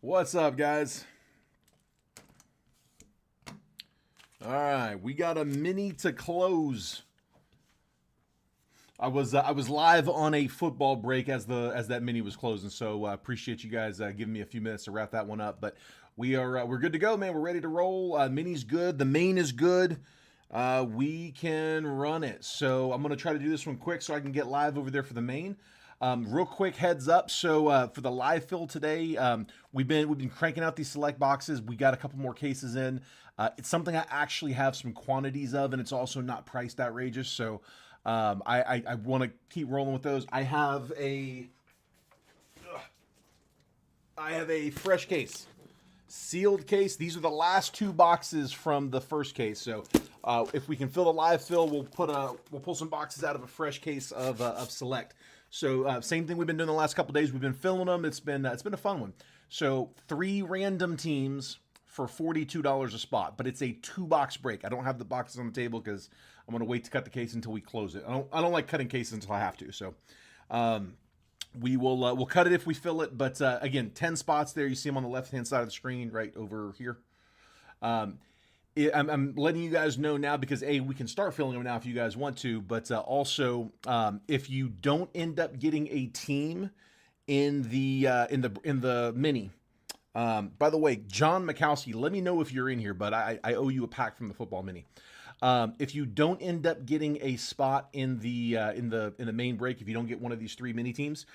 What's up, guys? All right, we got a mini to close. I was live on a football break as that mini was closing, so appreciate you guys giving me a few minutes to wrap that one up. But we're good to go, man. We're ready to roll. Mini's good. The main is good. We can run it. So I'm gonna try to do this one quick so I can get live over there for the main. Real quick heads up. So for the live fill today, we've been cranking out these select boxes. We got a couple more cases in. It's something I actually have some quantities of, and it's also not priced outrageous. So I want to keep rolling with those. I have a fresh case, sealed case. These are the last two boxes from the first case. So if we can fill the live fill, we'll pull some boxes out of a fresh case of select. So same thing we've been doing the last couple days. We've been filling them. It's been a fun one. So 3 random teams for $42 a spot, but it's a 2-box break. I don't have the boxes on the table because I'm gonna wait to cut the case until we close it. I don't like cutting cases until I have to. So we'll cut it if we fill it. But again, 10 spots there. You see them on the left hand side of the screen, right over here. I'm letting you guys know now because we can start filling them now if you guys want to. But also, if you don't end up getting a team in the mini. By the way, John Mikowski, let me know if you're in here, but I owe you a pack from the football mini. If you don't end up getting a spot in the main break, if you don't get one of these 3 mini teams,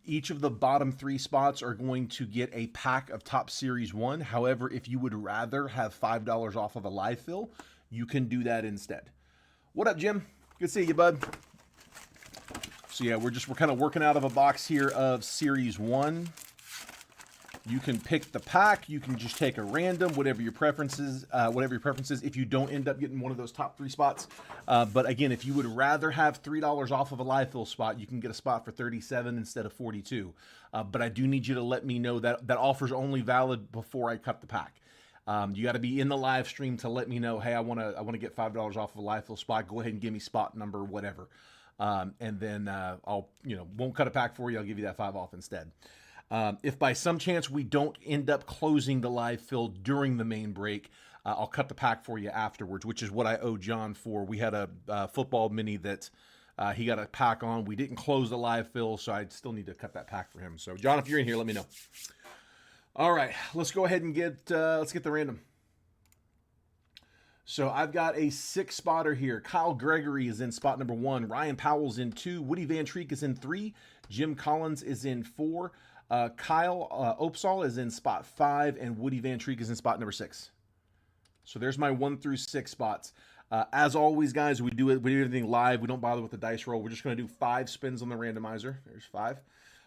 each of the bottom 3 spots are going to get a pack of Top Series 1. However, if you would rather have $5 off of a live fill, you can do that instead. What up, Jim? Good to see you, bud. So yeah, we're kind of working out of a box here of Series 1. You can pick the pack. You can just take a random, whatever your preference is. If you don't end up getting one of those top 3 spots, but again, if you would rather have $3 off of a live fill spot, you can get a spot for $37 instead of $42. But I do need you to let me know that that offer is only valid before I cut the pack. You got to be in the live stream to let me know. Hey, I want to get $5 off of a live fill spot. Go ahead and give me spot number, whatever, and then I'll won't cut a pack for you. I'll give you that 5 off instead. If by some chance we don't end up closing the live fill during the main break, I'll cut the pack for you afterwards, which is what I owe John for. We had a football mini that he got a pack on. We didn't close the live fill, so I still need to cut that pack for him. So, John, if you're in here, let me know. All right, let's go ahead and get the random. So I've got a 6-spotter here. Kyle Gregory is in spot number 1. Ryan Powell's in 2. Woody Van Treek is in 3. Jim Collins is in 4. Kyle Opsahl is in spot 5, and Woody Van Treek is in spot number 6. So there's my 1 through 6 spots. As always, guys, we do everything live. We don't bother with the dice roll. We're just going to do 5 spins on the randomizer. There's 5.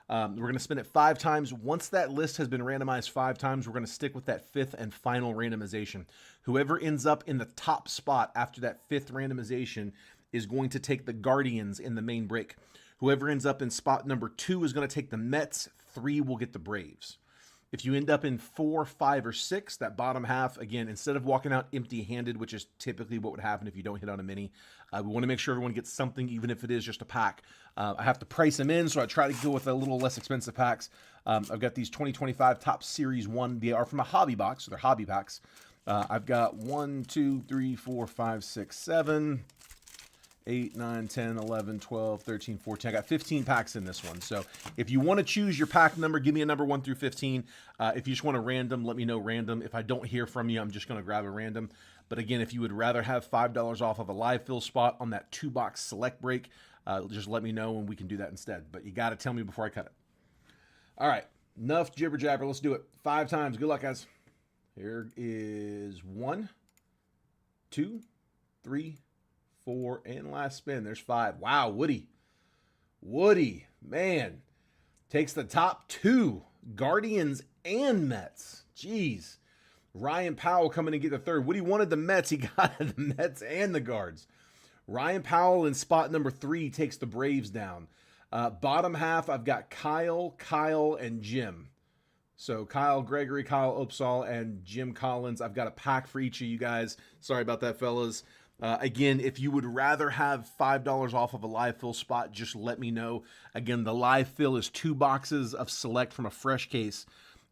We're going to spin it 5 times. Once that list has been randomized 5 times, we're going to stick with that 5th and final randomization. Whoever ends up in the top spot after that 5th randomization is going to take the Guardians in the main break. Whoever ends up in spot number 2 is going to take the Mets. 3 will get the Braves. If you end up in 4, 5, or 6, that bottom half, again, instead of walking out empty-handed, which is typically what would happen if you don't hit on a mini, we want to make sure everyone gets something, even if it is just a pack. I have to price them in, so I try to go with a little less expensive packs. I've got these 2025 Top Series 1. They are from a hobby box, so they're hobby packs. I've got 1, 2, 3, 4, 5, 6, 7... 8, 9, 10, 11, 12, 13, 14. I got 15 packs in this one. So if you want to choose your pack number, give me a number 1 through 15. If you just want a random, let me know random. If I don't hear from you, I'm just going to grab a random. But again, if you would rather have $5 off of a live fill spot on that 2-box select break, just let me know and we can do that instead. But you got to tell me before I cut it. All right. Enough jibber jabber. Let's do it. 5 times. Good luck, guys. Here is 1, 2, 3, 4, and last spin. There's 5. Wow, Woody, man, takes the top 2, Guardians and Mets. Jeez. Ryan Powell coming to get the 3rd. Woody wanted the Mets. He got the Mets and the Guards. Ryan Powell in spot number 3 takes the Braves down. Bottom half, I've got Kyle, and Jim. So Kyle Gregory, Kyle Opsahl, and Jim Collins. I've got a pack for each of you guys. Sorry about that, fellas. Again, if you would rather have $5 off of a live fill spot, just let me know. Again, the live fill is 2 boxes of select from a fresh case.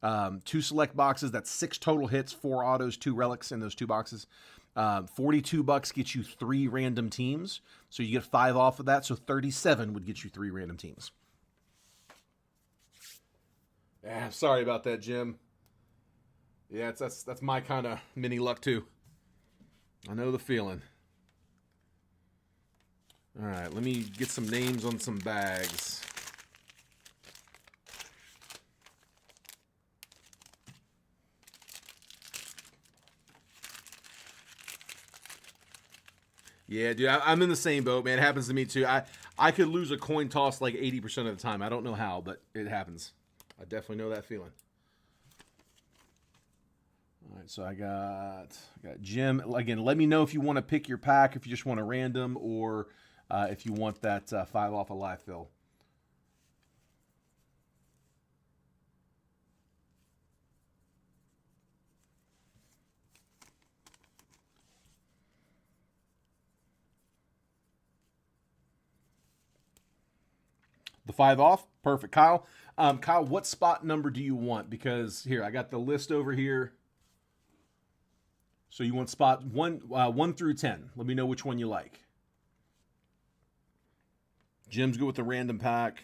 2 select boxes. That's 6 total hits, 4 autos, 2 relics in those 2 boxes. $42 gets you 3 random teams. So you get 5 off of that. So 37 would get you 3 random teams. Yeah, sorry about that, Jim. Yeah, that's my kind of mini luck too. I know the feeling. All right, let me get some names on some bags. Yeah, dude, I'm in the same boat, man. It happens to me too. I could lose a coin toss like 80% of the time. I don't know how, but it happens. I definitely know that feeling. All right, so I got Jim. Again, let me know if you want to pick your pack, if you just want a random, or if you want that 5 off a live fill. The 5 off, perfect, Kyle. Kyle, what spot number do you want? Because here I got the list over here. So you want spot 1 through 10. Let me know which one you like. Jim's good with the random pack.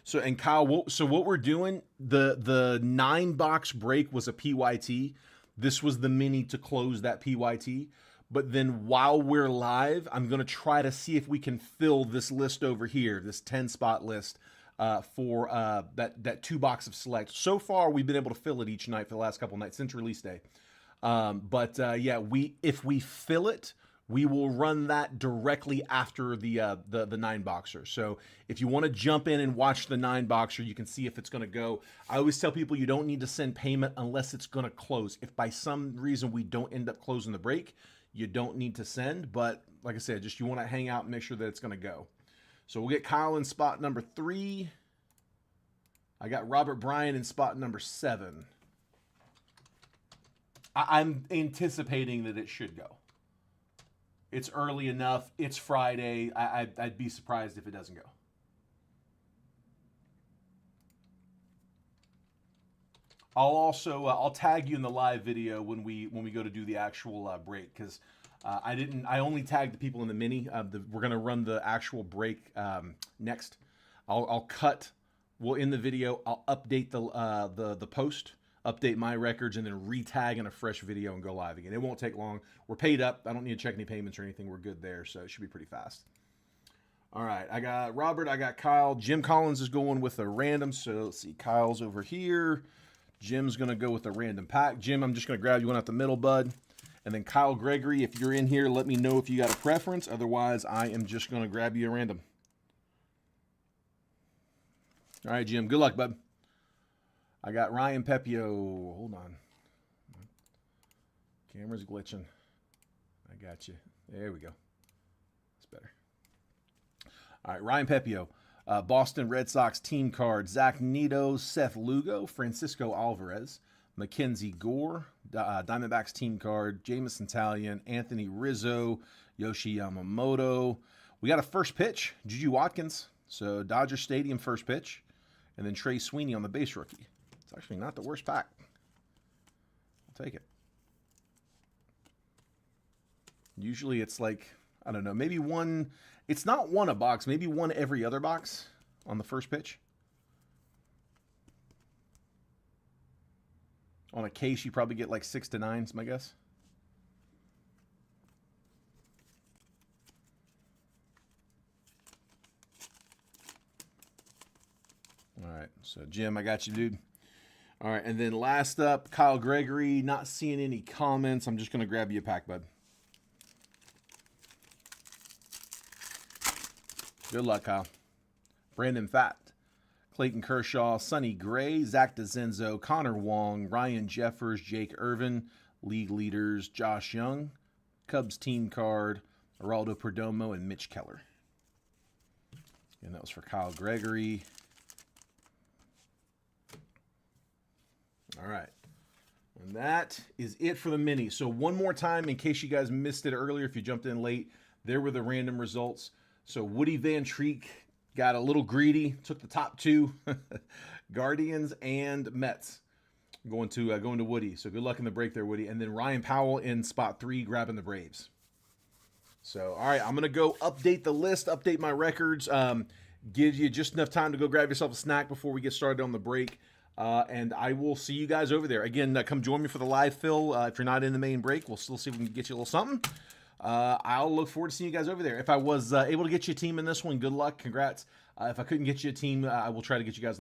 So, and Kyle, what we're doing, the 9-box break was a PYT. This was the mini to close that PYT. But then while we're live, I'm going to try to see if we can fill this list over here, this 10-spot list for that 2 box of select. So far, we've been able to fill it each night for the last couple nights since release day. Yeah, if we fill it, we will run that directly after the 9-boxer. So if you want to jump in and watch the 9-boxer, you can see if it's going to go. I always tell people you don't need to send payment unless it's going to close. If by some reason we don't end up closing the break, you don't need to send. But like I said, just you want to hang out and make sure that it's going to go. So we'll get Kyle in spot number 3. I got Robert Bryan in spot number 7. I'm anticipating that it should go. It's early enough. It's Friday. I'd be surprised if it doesn't go. I'll tag you in the live video when we go to do the actual break, because I only tagged the people in the mini. We're gonna run the actual break next. I'll cut. Well, in the video, I'll update the post. Update my records, and then re-tag in a fresh video and go live again. It won't take long. We're paid up. I don't need to check any payments or anything. We're good there, so it should be pretty fast. All right, I got Robert. I got Kyle. Jim Collins is going with a random. So let's see. Kyle's over here. Jim's going to go with a random pack. Jim, I'm just going to grab you one out the middle, bud. And then Kyle Gregory, if you're in here, let me know if you got a preference. Otherwise, I am just going to grab you a random. All right, Jim. Good luck, bud. I got Ryan Pepio. Hold on. Camera's glitching. I got you. There we go. That's better. All right, Ryan Pepio. Boston Red Sox team card. Zach Neto, Seth Lugo, Francisco Alvarez, Mackenzie Gore, Diamondbacks team card. Jamison Talion, Anthony Rizzo, Yoshi Yamamoto. We got a first pitch. Juju Watkins. So Dodger Stadium first pitch. And then Trey Sweeney on the base rookie. It's actually not the worst pack. I'll take it. Usually it's like, I don't know, maybe one. It's not one a box, maybe one every other box on the first pitch. On a case, you probably get like 6 to 9, is my guess. All right, so Jim, I got you, dude. All right, and then last up, Kyle Gregory. Not seeing any comments. I'm just going to grab you a pack, bud. Good luck, Kyle. Brandon Fatt, Clayton Kershaw, Sonny Gray, Zach DeZenzo, Connor Wong, Ryan Jeffers, Jake Irvin, league leaders, Josh Young, Cubs team card, Geraldo Perdomo, and Mitch Keller. And that was for Kyle Gregory. All right. And that is it for the mini. So one more time, in case you guys missed it earlier, if you jumped in late, there were the random results. So Woody Van Treek got a little greedy, took the top 2, Guardians and Mets. going to Woody. So good luck in the break there, Woody. And then Ryan Powell in spot 3, grabbing the Braves. So, all right, I'm going to go update the list, update my records, give you just enough time to go grab yourself a snack before we get started on the break. And I will see you guys over there. Again, come join me for the live fill. If you're not in the main break, we'll still see if we can get you a little something. I'll look forward to seeing you guys over there. If I was able to get you a team in this one, good luck. Congrats. If I couldn't get you a team, I will try to get you guys